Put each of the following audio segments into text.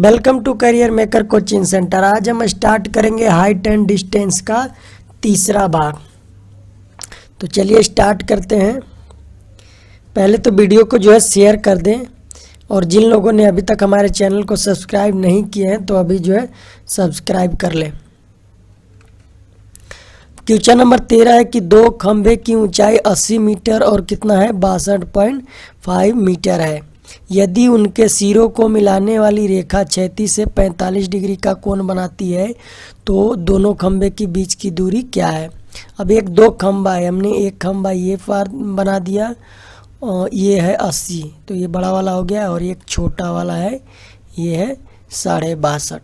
Welcome to career maker coaching centre. आज हम start करेंगे हाइट एंड डिस्टेंस का तीसरा भाग। तो चलिए स्टार्ट करते हैं। पहले तो वीडियो को जो है शेयर कर दें, और जिन लोगों ने अभी तक हमारे चैनल को सब्सक्राइब नहीं किए हैं तो अभी जो है सब्सक्राइब कर लें। क्वेश्चन नंबर 13 है कि दो खंभे की ऊंचाई 80 मीटर और कितना है 62.5 मीटर है। यदि उनके सिरों को मिलाने वाली रेखा क्षैतिज से 45 डिग्री का कोण बनाती है तो दोनों खंभे के बीच की दूरी क्या है। अब एक दो खंभा है, हमने एक खंभा ये पार बना दिया और ये है 80, तो ये बड़ा वाला हो गया, और एक छोटा वाला है ये है 62.5।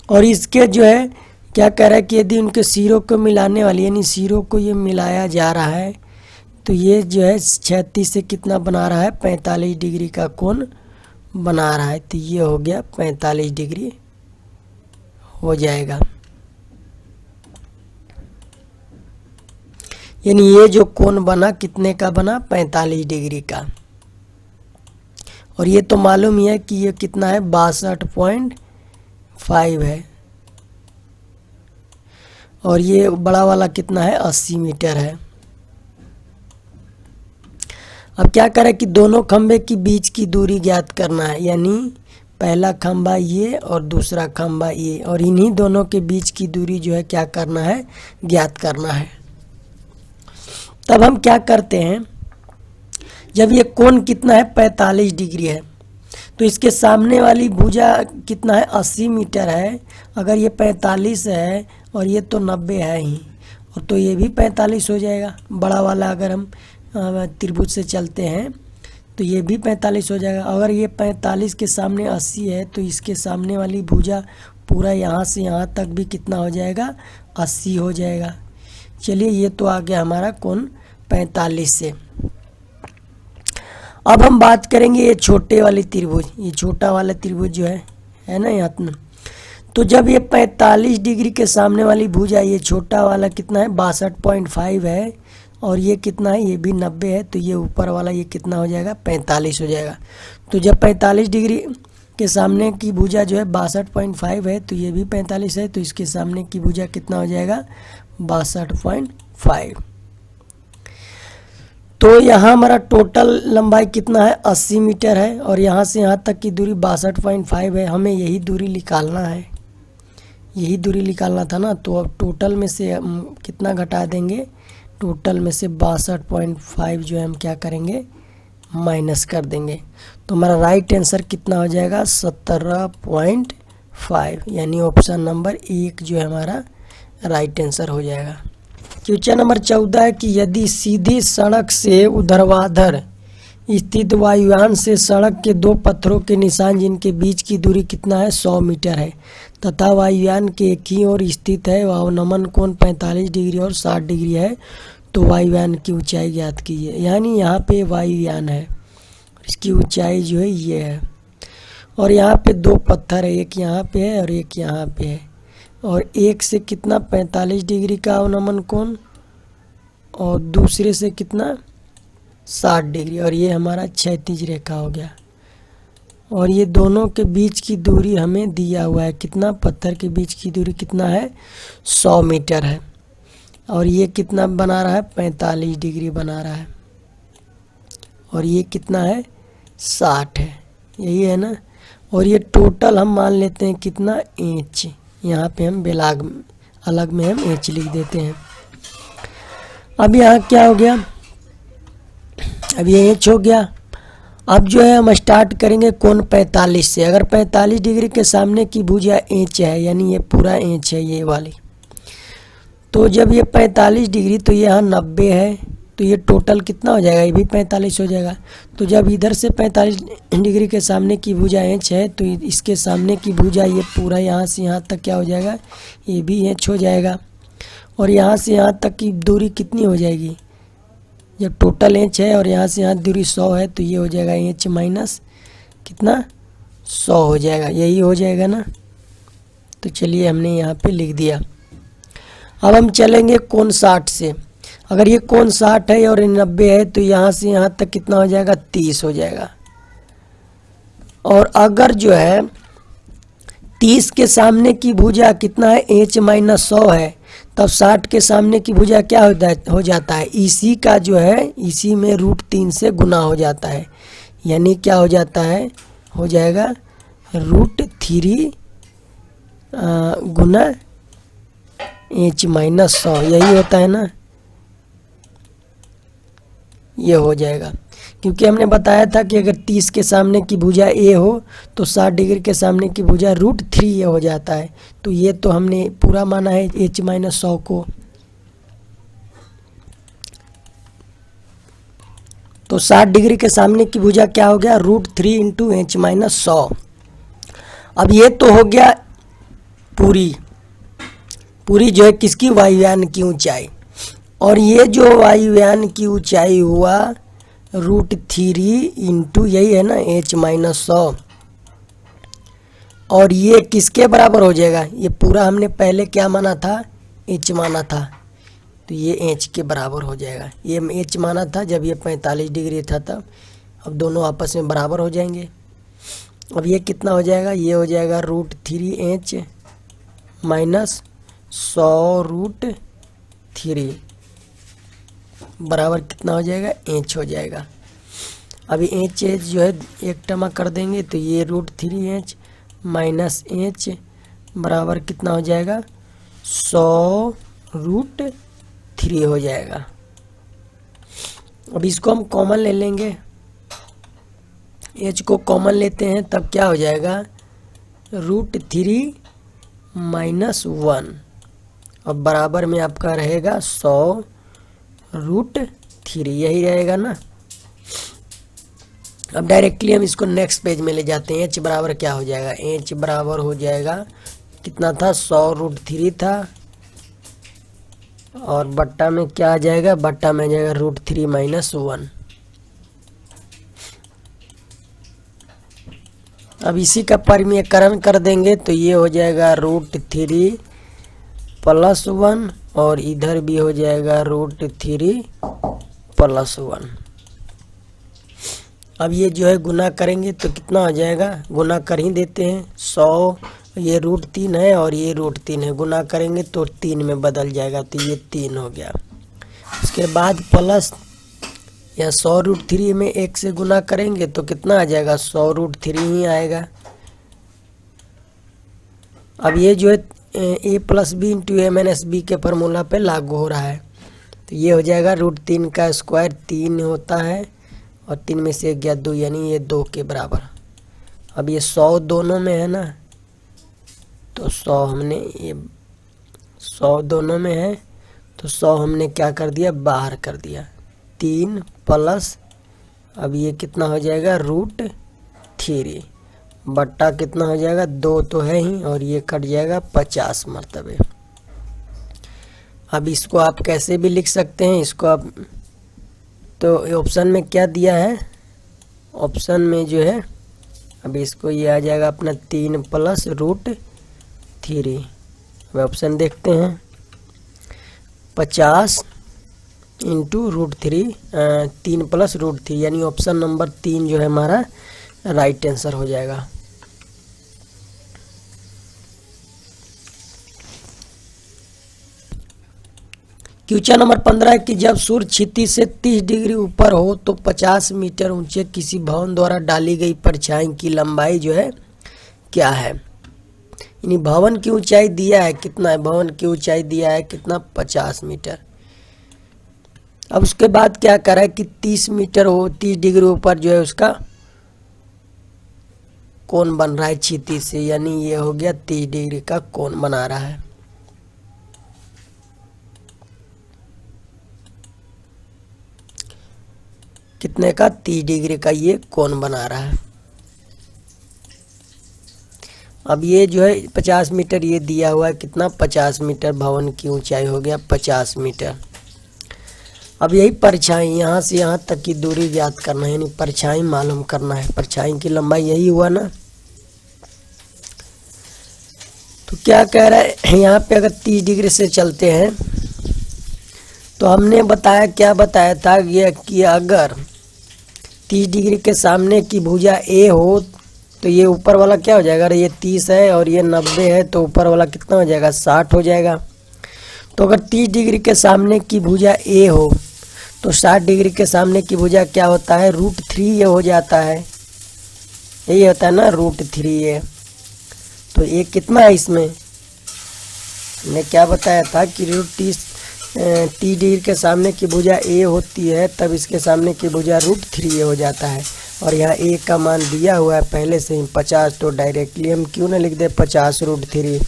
और इसके जो है क्या कह रहा है कि यदि उनके सिरों को मिलाने वाली यानी सिरों को ये मिलाया जा रहा है तो ये जो है क्षैतिज से कितना बना रहा है 45 डिग्री का कोण बना रहा है। तो ये हो गया 45 डिग्री हो जाएगा। यानी ये जो कोण बना कितने का बना 45 डिग्री का। और ये तो मालूम ही है कि ये कितना है 62.5 है, और ये बड़ा वाला कितना है 80 मीटर है। अब क्या करें कि दोनों खंभे के बीच की दूरी ज्ञात करना है, यानी पहला खंभा ये और दूसरा खंभा ये, और इन्हीं दोनों के बीच की दूरी जो है क्या करना है ज्ञात करना है। तब हम क्या करते हैं, जब ये कोण कितना है 45 डिग्री है तो इसके सामने वाली भुजा कितना है 80 मीटर है। अगर ये 45 है और ये तो 90 है ही, और तो ये भी 45 हो जाएगा। बड़ा वाला अगर हम त्रिभुज से चलते हैं तो ये भी 45 हो जाएगा। अगर ये 45 के सामने 80 है तो इसके सामने वाली भुजा पूरा यहाँ से यहाँ तक भी कितना हो जाएगा 80 हो जाएगा। चलिए ये तो आ गया हमारा कोण 45 से। अब हम बात करेंगे ये छोटे वाली त्रिभुज, ये छोटा वाला त्रिभुज जो है ना यहाँ पर। तो जब ये 45 डिग्री के सामने वाली भुजा ये छोटा वाला कितना है 62.5 है, और ये कितना है ये भी 90 है, तो ये ऊपर वाला ये कितना हो जाएगा 45 हो जाएगा। तो जब 45 डिग्री के सामने की भुजा जो है 62.5 है तो ये भी 45 है, तो इसके सामने की भुजा कितना हो जाएगा 62.5। तो यहाँ हमारा टोटल लंबाई कितना है 80 मीटर है, और यहाँ से यहाँ तक की दूरी 62.5 है। हमें यही दूरी निकालना है, यही दूरी निकालना था ना। तो अब टोटल में से हम कितना घटा देंगे, टोटल में से 62.5 जो है हम क्या करेंगे माइनस कर देंगे। तो हमारा राइट आंसर कितना हो जाएगा 17.5, यानी ऑप्शन नंबर 1 जो है हमारा राइट आंसर हो जाएगा। क्वेश्चन नंबर 14 है कि यदि सीधी सड़क से ऊर्ध्वाधर स्थित वायुयान से सड़क के दो पत्थरों के निशान जिनके बीच की दूरी कितना है 100 मीटर है तथा वायुयान के एक ही ओर स्थित है, अवनमन कोण 45 डिग्री और 60 डिग्री है, तो वायुयान की ऊंचाई ज्ञात कीजिए। यानी यहाँ पे वायुयान है, इसकी ऊंचाई जो है ये है, और यहाँ पे दो पत्थर है, एक यहाँ पे है और एक यहाँ पे है, और एक से कितना 45 डिग्री का अवनमन कोण और दूसरे से कितना 60 डिग्री, और ये हमारा क्षैतिज रेखा हो गया। और ये दोनों के बीच की दूरी हमें दिया हुआ है, कितना पत्थर के बीच की दूरी कितना है 100 मीटर है, और ये कितना बना रहा है 45 डिग्री बना रहा है, और ये कितना है 60 है, यही है ना। और ये टोटल हम मान लेते हैं कितना इंच, यहाँ पे हम बेलाग अलग में हम इंच लिख देते हैं। अब यहाँ क्या हो गया, अब ये इंच हो गया। अब जो है हम स्टार्ट करेंगे कोण 45 से। अगर 45 डिग्री के सामने की भुजा इंच है, यानी ये पूरा इंच है ये वाली, तो जब ये 45 डिग्री तो यहाँ 90 है, तो ये टोटल कितना हो जाएगा, ये भी 45 हो जाएगा। तो जब इधर से 45 डिग्री के सामने की भुजा इंच है तो इसके सामने की भुजा ये पूरा यहाँ से यहाँ तक क्या हो जाएगा, ये भी इंच हो जाएगा। और यहाँ से यहाँ तक की दूरी कितनी हो जाएगी, जब टोटल इंच है और यहाँ से यहाँ दूरी 100 है तो ये हो जाएगा इंच माइनस कितना 100 हो जाएगा, यही हो जाएगा ना। तो चलिए हमने यहाँ पे लिख दिया। अब हम चलेंगे कोण 60 से। अगर ये कोण 60 है और 90 है तो यहाँ से यहाँ तक कितना हो जाएगा 30 हो जाएगा। और अगर जो है 30 के सामने की भुजा कितना है, h माइनस 100 है, तब 60 के सामने की भुजा क्या हो जाता है, इसी का जो है इसी में √3 से गुना हो जाता है, यानी क्या हो जाता है, हो जाएगा √3 गुना h माइनस 100, यही होता है ना, ये हो जाएगा। क्योंकि हमने बताया था कि अगर 30 के सामने की भुजा a हो तो 60 डिग्री के सामने की भुजा √3 हो जाता है, तो ये तो हमने पूरा माना है h माइनस 100 को। तो 60 डिग्री के सामने की भुजा क्या हो गया, √3 इंटू h माइनस 100। अब ये तो हो गया पूरी जो है किसकी, वायुयान की ऊंचाई, और ये जो वायुयान की ऊंचाई हुआ √3 इंटू यही है ना h माइनस 100, और ये किसके बराबर हो जाएगा, ये पूरा हमने पहले क्या माना था, h माना था, तो ये h के बराबर हो जाएगा। ये h माना था जब ये 45 डिग्री था तब, अब दोनों आपस में बराबर हो जाएंगे। अब ये कितना हो जाएगा, ये हो जाएगा √3h माइनस 100√3 बराबर कितना हो जाएगा, h हो जाएगा। अभी h जो है एक टर्म कर देंगे तो ये √3h माइनस h बराबर कितना हो जाएगा, 100√3 हो जाएगा। अब इसको हम कॉमन ले लेंगे, h को कॉमन लेते हैं तब क्या हो जाएगा, √3 माइनस 1, अब बराबर में आपका रहेगा 100√3, यही रहेगा ना। अब डायरेक्टली हम इसको नेक्स्ट पेज में ले जाते हैं। h बराबर क्या हो जाएगा, h बराबर हो जाएगा कितना था, 100√3 था, और बट्टा में क्या आ जाएगा, बट्टा में आ जाएगा √3 माइनस 1। अब इसी का परिमेयकरण कर देंगे तो ये हो जाएगा √3 प्लस 1, और इधर भी हो जाएगा √3 प्लस 1। अब ये जो है गुना करेंगे तो कितना हो जाएगा, गुना कर ही देते हैं, 100 ये √3 है और ये √3 है, गुना करेंगे तो 3 में बदल जाएगा, तो ये 3 हो गया। उसके बाद प्लस या 100√3 में 1 से गुना करेंगे तो कितना आ जाएगा, 100√3 ही आएगा। अब ये जो है a plus B into A minus B के फार्मूला पे लागू हो रहा है, तो ये हो जाएगा √3 का स्क्वायर 3 होता है, और 3 में से 1 गया 2, यानी ये 2 के बराबर। अब ये 100 दोनों में है ना, तो 100 हमने ये 100 दोनों में है तो 100 हमने क्या कर दिया, बाहर कर दिया, 3 प्लस, अब ये कितना हो जाएगा √3 बट्टा कितना हो जाएगा, 2 तो है ही, और ये कट जाएगा 50 मरतबे। अब इसको आप कैसे भी लिख सकते हैं, इसको आप तो ऑप्शन में क्या दिया है, ऑप्शन में जो है अब इसको ये आ जाएगा अपना 3 प्लस √3। अब ऑप्शन देखते हैं, 50 इंटू √3, 3 प्लस √3, यानी ऑप्शन नंबर 3 जो है हमारा राइट आंसर हो जाएगा। क्वेश्चन नंबर 15 है कि जब सूर्य क्षितिज से 30 डिग्री ऊपर हो तो 50 मीटर ऊंचे किसी भवन द्वारा डाली गई परछाई की लंबाई जो है क्या है। यानी भवन की ऊंचाई दिया है कितना है, भवन की ऊंचाई दिया है कितना, 50 मीटर। अब उसके बाद क्या करा है कि 30 मीटर हो, 30 डिग्री ऊपर जो है उसका कोण बन रहा है क्षितिज से, यानी ये हो गया 30 डिग्री का कोण बना रहा है। कितने का, 30 डिग्री का ये कोण बना रहा है। अब ये जो है 50 मीटर ये दिया हुआ है कितना, 50 मीटर भवन की ऊंचाई हो गया 50 मीटर। अब यही परछाई यहाँ से यहाँ तक की दूरी ज्ञात करना है, यानी परछाई मालूम करना है, परछाई की लंबाई यही हुआ ना। तो क्या कह रहा है यहाँ पे, अगर 30 डिग्री से चलते हैं तो हमने बताया, क्या बताया था ये कि अगर 30 डिग्री के सामने की भुजा ए हो तो ये ऊपर वाला क्या हो जाएगा, अरे ये 30 है और ये 90 है, तो ऊपर वाला कितना हो जाएगा, 60 हो जाएगा। तो अगर 30 डिग्री के सामने की भुजा ए हो तो 60 डिग्री के सामने की भुजा क्या होता है, √3 ये हो जाता है, यही होता है ना √3 ये। तो ये कितना है, इसमें हमने क्या बताया था कि √30 डिग्री के सामने की भुजा ए होती है, तब इसके सामने की भुजा √3 ये हो जाता है। और यहाँ ए का मान दिया हुआ है पहले से ही 50, तो डायरेक्टली हम क्यों ना लिख दे 50 √3।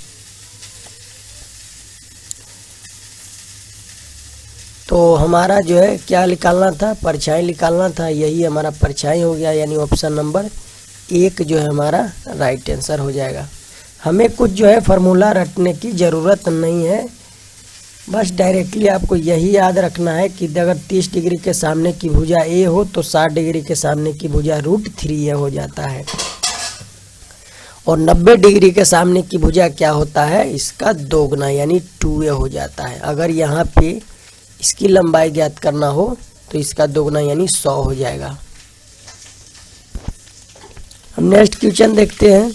तो हमारा जो है क्या निकालना था, परछाई निकालना था, यही हमारा परछाई हो गया, यानी ऑप्शन नंबर 1 जो है हमारा राइट आंसर हो जाएगा। हमें कुछ जो है फार्मूला रटने की ज़रूरत नहीं है, बस डायरेक्टली आपको यही याद रखना है कि अगर 30 डिग्री के सामने की भुजा ए हो तो 60 डिग्री के सामने की भुजा √3 ये हो जाता है। और 90 डिग्री के सामने की भुजा क्या होता है, इसका दोगुना यानी 2a हो जाता है। अगर यहाँ पे इसकी लंबाई ज्ञात करना हो तो इसका दोगुना यानी 100 हो जाएगा। हम नेक्स्ट क्वेश्चन देखते हैं।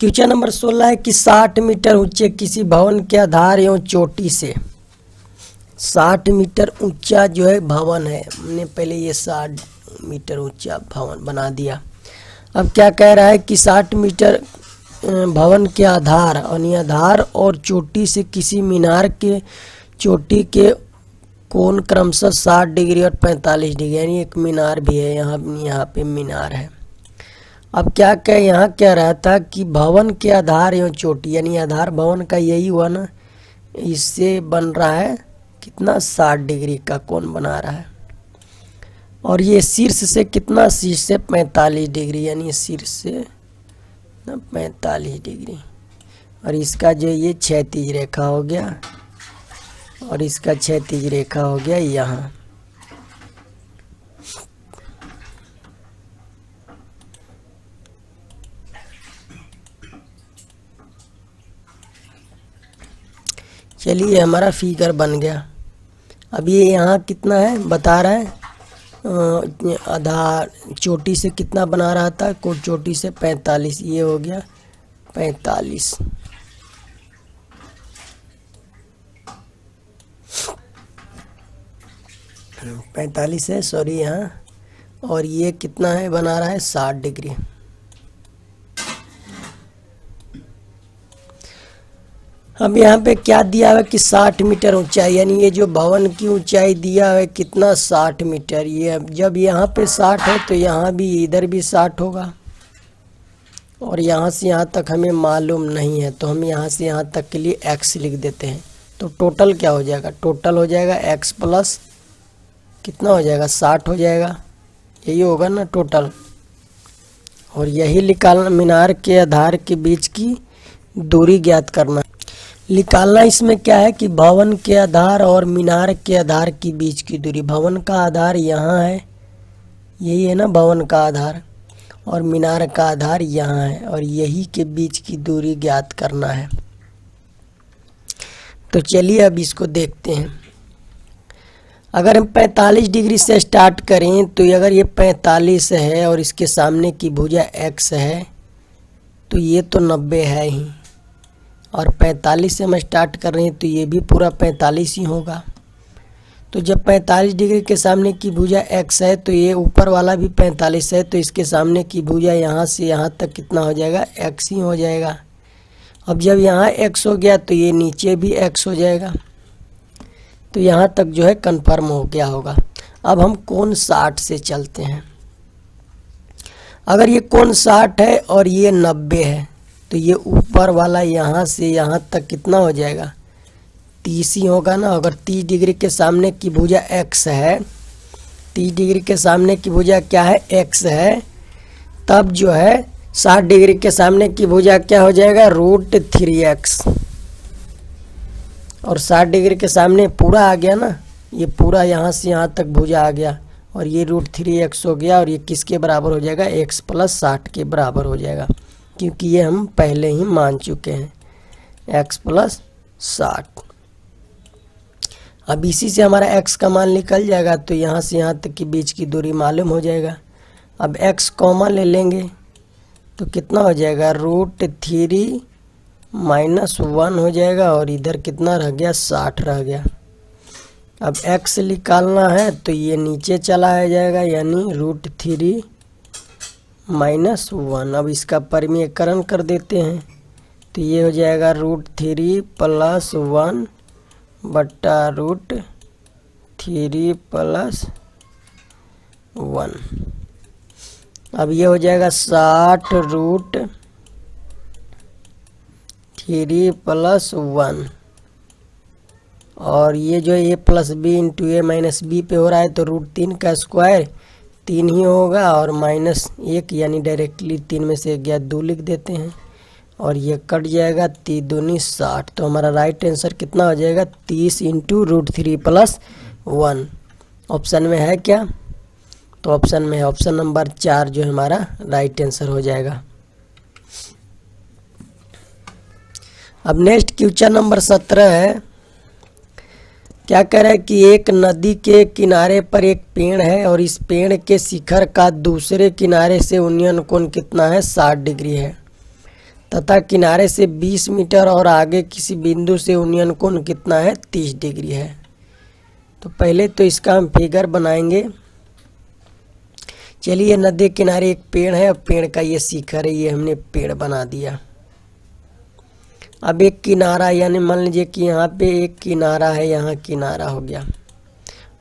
क्वेश्चन नंबर 16 है कि 60 मीटर ऊंचे किसी भवन के आधार एवं चोटी से, 60 मीटर ऊंचा जो है भवन है, हमने पहले ये 60 मीटर ऊंचा भवन बना दिया। अब क्या कह रहा है कि 60 मीटर भवन के आधार और चोटी से किसी मीनार के चोटी के कोण क्रमशः 60 डिग्री और 45 डिग्री, यानी एक मीनार भी है, यहाँ पे मीनार है। अब क्या यहाँ कह रहा था कि भवन के आधार एवं चोटी, यानी आधार भवन का यही हुआ ना, इससे बन रहा है कितना 60 डिग्री का कोण बना रहा है। और ये शीर्ष से कितना, शीर्ष से 45 डिग्री, यानी शीर्ष से 45 डिग्री। और इसका जो ये क्षैतिज रेखा हो गया और इसका क्षैतिज रेखा हो गया यहाँ। चलिए हमारा फिगर बन गया। अब ये यहाँ कितना है बता रहा है, आधार चोटी से कितना बना रहा था, कोण चोटी से 45, ये हो गया 45। है सॉरी यहाँ। और ये कितना है बना रहा है 60 डिग्री। अब यहाँ पे क्या दिया हुआ कि 60 मीटर ऊंचाई, यानी ये जो भवन की ऊंचाई दिया है कितना 60 मीटर। ये जब यहाँ पे 60 है तो यहाँ भी इधर भी 60 होगा। और यहाँ से यहाँ तक हमें मालूम नहीं है, तो हम यहाँ से यहाँ तक के लिए x लिख देते हैं। तो टोटल क्या हो जाएगा, टोटल हो जाएगा x प्लस कितना हो जाएगा 60 हो जाएगा, यही होगा ना टोटल। और यही निकालना, मीनार के आधार के बीच की दूरी ज्ञात करना निकालना। इसमें क्या है कि भवन के आधार और मीनार के आधार के बीच की दूरी, भवन का आधार यहाँ है, यही है ना भवन का आधार, और मीनार का आधार यहाँ है, और यही के बीच की दूरी ज्ञात करना है। तो चलिए अब इसको देखते हैं। अगर हम 45 डिग्री से स्टार्ट करें तो अगर ये 45 है और इसके सामने की भुजा x है तो ये तो 90 है ही, और 45 से हम स्टार्ट कर रहे हैं तो ये भी पूरा 45 ही होगा। तो जब 45 डिग्री के सामने की भुजा x है तो ये ऊपर वाला भी 45 है, तो इसके सामने की भुजा यहाँ से यहाँ तक कितना हो जाएगा, x ही हो जाएगा। अब जब यहाँ x हो गया तो ये नीचे भी x हो जाएगा। तो यहाँ तक जो है कन्फर्म हो गया होगा। अब हम कोण 60 से चलते हैं। अगर ये कोण 60 है और ये 90 है तो ये ऊपर वाला यहाँ से यहाँ तक कितना हो जाएगा, 30 ही होगा ना। अगर 30 डिग्री के सामने की भुजा x है, 30 डिग्री के सामने की भुजा क्या है, x है, तब जो है 60 डिग्री के सामने की भुजा क्या हो जाएगा, √3x। और 60 डिग्री के सामने पूरा आ गया ना, ये पूरा यहाँ से यहाँ तक भुजा आ गया, और ये √3x हो गया, और ये किसके बराबर हो जाएगा, x प्लस 60 के बराबर हो जाएगा, क्योंकि ये हम पहले ही मान चुके हैं x प्लस 60। अब इसी से हमारा x का मान निकल जाएगा, तो यहाँ से यहाँ तक की बीच की दूरी मालूम हो जाएगा। अब x कॉमन ले लेंगे तो कितना हो जाएगा, √3 - 1 हो जाएगा और इधर कितना रह गया, 60 रह गया। अब x निकालना है तो ये नीचे चला आ जाएगा, यानी √3 - 1। अब इसका परिमेयकरण कर देते हैं तो ये हो जाएगा √3 + 1 बटा √3 + 1। अब ये हो जाएगा 60 √3 + 1 और ये जो a + b × a - b पे हो रहा है तो √3 का स्क्वायर 3 ही होगा और -1 यानी डायरेक्टली 3 में से 1 2 लिख देते हैं और ये कट जाएगा, 3 दूनी 60। तो हमारा राइट आंसर कितना हो जाएगा, 30 × √3 + 1। ऑप्शन में है क्या, तो ऑप्शन में है ऑप्शन नंबर 4 जो हमारा राइट आंसर हो जाएगा। अब नेक्स्ट क्वेश्चन नंबर 17 है। क्या कह रहा है कि एक नदी के किनारे पर एक पेड़ है और इस पेड़ के शिखर का दूसरे किनारे से उन्नयन कोण कितना है, 60 डिग्री है तथा किनारे से 20 मीटर और आगे किसी बिंदु से उन्नयन कोण कितना है, 30 डिग्री है। तो पहले तो इसका हम फिगर बनाएंगे। चलिए, नदी किनारे एक पेड़ है और पेड़ का ये शिखर है, ये हमने पेड़ बना दिया। अब एक किनारा, यानी मान लीजिए कि यहाँ पे एक किनारा है, यहाँ किनारा हो गया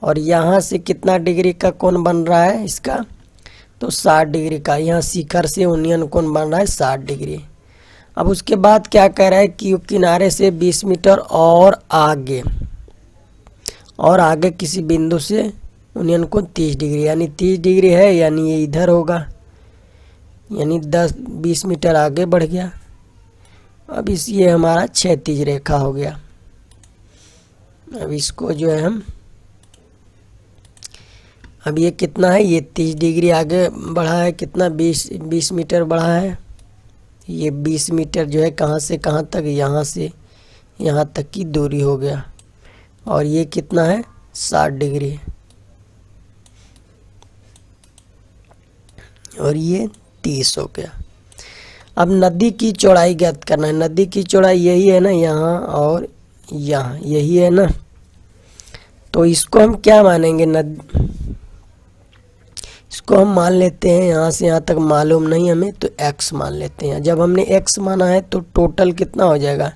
और यहाँ से कितना डिग्री का कोण बन रहा है इसका, तो 60 डिग्री का। यहाँ शिखर से उन्नयन कोण बन रहा है 60 डिग्री। अब उसके बाद क्या कह रहा है कि किनारे से 20 मीटर और आगे किसी बिंदु से उन्नयन कोण 30 डिग्री, यानी 30 डिग्री है, यानी ये इधर होगा, यानी 20 मीटर आगे बढ़ गया। अब ये हमारा क्षैतिज रेखा हो गया। अब इसको जो है हम, अब ये कितना है, ये 30 डिग्री आगे बढ़ा है, कितना 20 मीटर बढ़ा है। ये 20 मीटर जो है कहाँ से कहाँ तक, यहाँ से यहाँ तक की दूरी हो गया और ये कितना है, 60 डिग्री और ये 30 हो गया। अब नदी की चौड़ाई ज्ञात करना है। नदी की चौड़ाई यही है ना, यहाँ और यहाँ यही है ना, तो इसको हम क्या मानेंगे, इसको हम मान लेते हैं, यहाँ से यहाँ तक मालूम नहीं हमें तो x मान लेते हैं। जब हमने x माना है तो टोटल कितना हो जाएगा,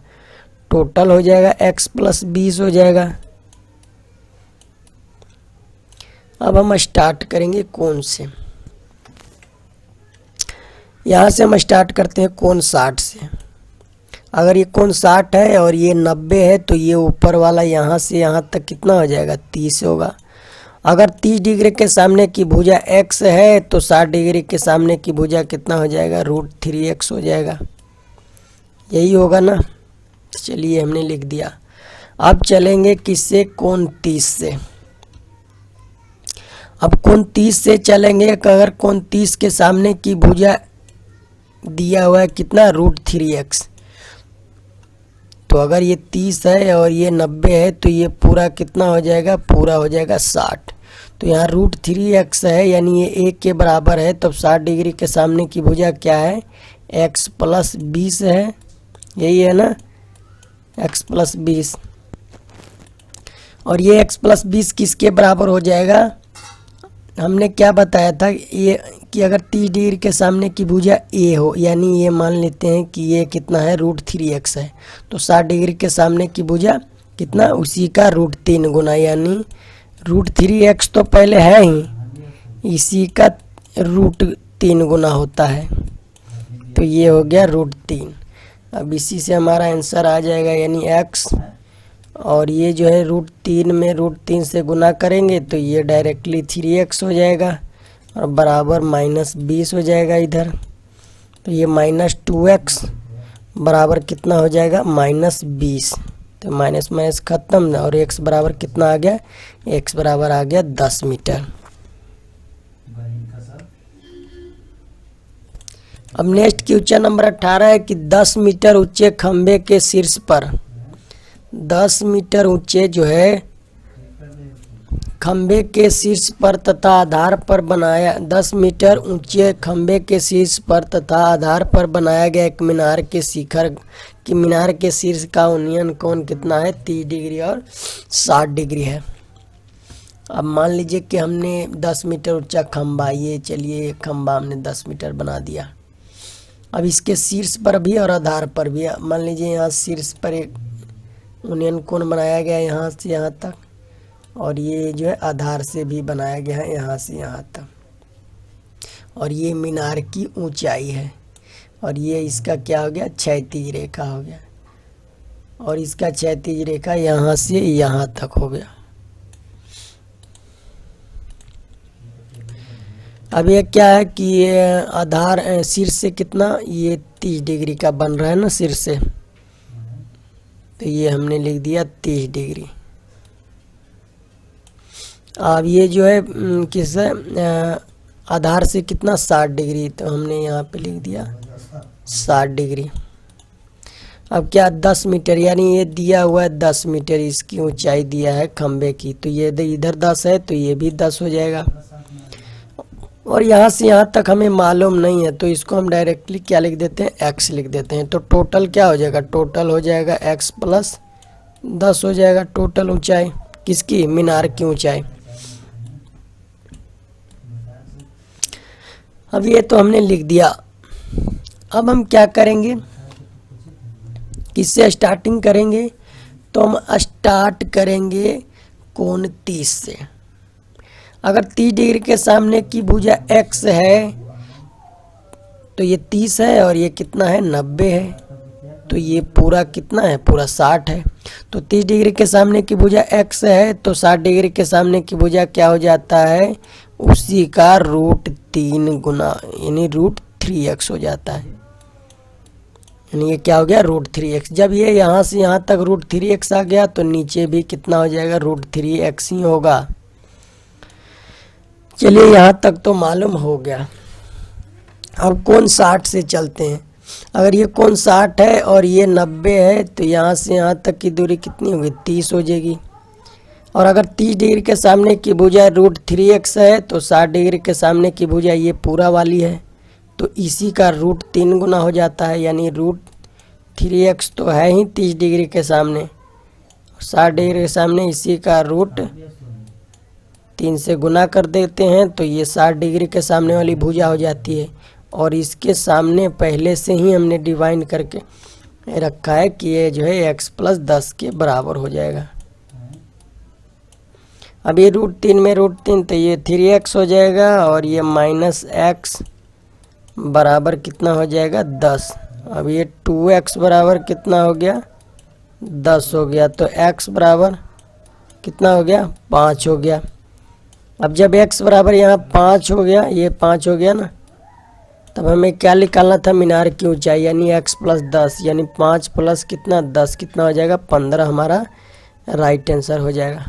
टोटल हो जाएगा x + 20 हो जाएगा। अब हम स्टार्ट करेंगे कोण से। यहाँ से हम स्टार्ट करते हैं कोण 60 से। अगर ये कोण 60 है और ये 90 है तो ये ऊपर वाला यहाँ से यहाँ तक कितना हो जाएगा, 30 होगा। अगर 30 डिग्री के सामने की भुजा x है तो 60 डिग्री के सामने की भुजा कितना हो जाएगा, √3x हो जाएगा। यही होगा ना। चलिए, हमने लिख दिया। अब चलेंगे किससे, कोण 30 से। अब कोण 30 से चलेंगे। अगर कोण 30 के सामने की भुजा दिया हुआ है कितना, √3x, तो अगर ये 30 है और ये 90 है तो ये पूरा कितना हो जाएगा, पूरा हो जाएगा 60। तो यहाँ √3x है, यानी ये 1 के बराबर है। तो 60 डिग्री के सामने की भुजा क्या है, x + 20 है, यही है ना, x + 20। और ये x + 20 किसके बराबर हो जाएगा, हमने क्या बताया था ये कि अगर 30 डिग्री के सामने की भुजा a हो, यानी ये मान लेते हैं कि ये कितना है, √3x है, तो 60 डिग्री के सामने की भुजा कितना, उसी का √3 गुना, यानी √3x तो पहले है ही, इसी का √3 गुना होता है, तो ये हो गया √3। अब इसी से हमारा आंसर आ जाएगा, यानी x, और ये जो है √3 में √3 से गुना करेंगे तो ये डायरेक्टली 3x हो जाएगा और बराबर -20 हो जाएगा इधर। तो ये -2x बराबर कितना हो जाएगा, -20। तो माइनस माइनस खत्म और x बराबर कितना आ गया, x बराबर आ गया 10 मीटर। अब नेक्स्ट क्वेश्चन नंबर 18 है कि 10 मीटर ऊंचे खंबे के शीर्ष पर 10 मीटर ऊंचे जो है खंबे के शीर्ष पर तथा आधार पर बनाया 10 मीटर ऊंचे खंबे के शीर्ष पर तथा आधार पर बनाया गया एक मीनार के शिखर की मीनार के शीर्ष का उन्नयन कोण कितना है? 30 डिग्री और 60 डिग्री है। अब मान लीजिए कि हमने 10 मीटर ऊंचा खंबा, ये चलिए खंबा हमने 10 मीटर बना दिया। अब इसके शीर्ष पर भी और आधार पर भी मान लीजिए यहाँ शीर्ष पर एक उन्नयन कोण बनाया गया यहाँ से यहाँ तक, और ये जो है आधार से भी बनाया गया है यहाँ से यहाँ तक, और ये मीनार की ऊंचाई है, और ये इसका क्या हो गया? क्षैतिज रेखा हो गया, और इसका क्षैतिज रेखा यहाँ से यहाँ तक हो गया। अब ये क्या है कि ये आधार शीर्ष से कितना, ये 30 डिग्री का बन रहा है ना शीर्ष से, तो ये हमने लिख दिया 30 डिग्री। अब ये जो है किस आधार से कितना 60 डिग्री, तो हमने यहाँ पे लिख दिया 60 डिग्री। अब क्या 10 मीटर, यानी ये दिया हुआ है 10 मीटर इसकी ऊंचाई दिया है खंबे की, तो ये इधर 10 है तो ये भी 10 हो जाएगा, और यहाँ से यहाँ तक हमें मालूम नहीं है तो इसको हम डायरेक्टली क्या लिख देते हैं? x लिख देते हैं। तो टोटल क्या हो जाएगा? टोटल हो जाएगा x प्लस 10 हो जाएगा टोटल ऊंचाई किसकी? मीनार की ऊंचाई। अब ये तो हमने लिख दिया। अब हम क्या करेंगे? किससे स्टार्टिंग करेंगे? तो हम स्टार्ट करेंगे कोण 30 से। अगर 30 डिग्री के सामने की भुजा x है तो ये 30 है, और ये कितना है? 90 है, तो ये पूरा कितना है? पूरा 60 है। तो 30 डिग्री के सामने की भुजा x है तो 60 डिग्री के सामने की भुजा क्या हो जाता है? उसी का √3 गुना, यानी √3x हो जाता है। यानी ये क्या हो गया? √3x। जब ये यहाँ से यहाँ तक √3x आ गया तो नीचे भी कितना हो जाएगा? √3x ही होगा। चलिए यहाँ तक तो मालूम हो गया। अब कोण 60 से चलते हैं। अगर ये कोण 60 है और ये 90 है तो यहाँ से यहाँ तक की दूरी कितनी होगी? 30 हो जाएगी। और अगर 30 डिग्री के सामने की भुजा √3x है तो 60 डिग्री के सामने की भुजा ये पूरा वाली है, तो इसी का √3 गुना हो जाता है, यानी √3x तो है ही 30 डिग्री के सामने, 60 डिग्री के सामने इसी का √3 से गुना कर देते हैं तो ये 60 डिग्री के सामने वाली भुजा हो जाती है। और इसके सामने पहले से ही हमने डिवाइड करके रखा है कि ये जो है x प्लस 10 के बराबर हो जाएगा। अब ये √3 में √3 तो ये 3x हो जाएगा, और ये -x बराबर कितना हो जाएगा? 10। अब ये 2x बराबर कितना हो गया? 10 हो गया। तो x बराबर कितना हो गया? 5 हो गया। अब जब x बराबर यहाँ 5 हो गया, ये 5 हो गया ना, तब हमें क्या निकालना था? मीनार की ऊंचाई, यानी x प्लस 10, यानी 5 प्लस कितना? 10 कितना हो जाएगा? 15 हमारा राइट आंसर हो जाएगा।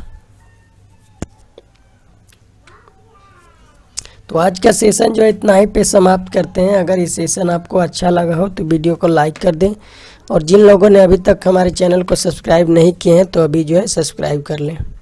तो आज का सेशन जो है इतना ही पे समाप्त करते हैं। अगर ये सेशन आपको अच्छा लगा हो तो वीडियो को लाइक कर दें, और जिन लोगों ने अभी तक हमारे चैनल को सब्सक्राइब नहीं किए हैं तो अभी जो है सब्सक्राइब कर लें।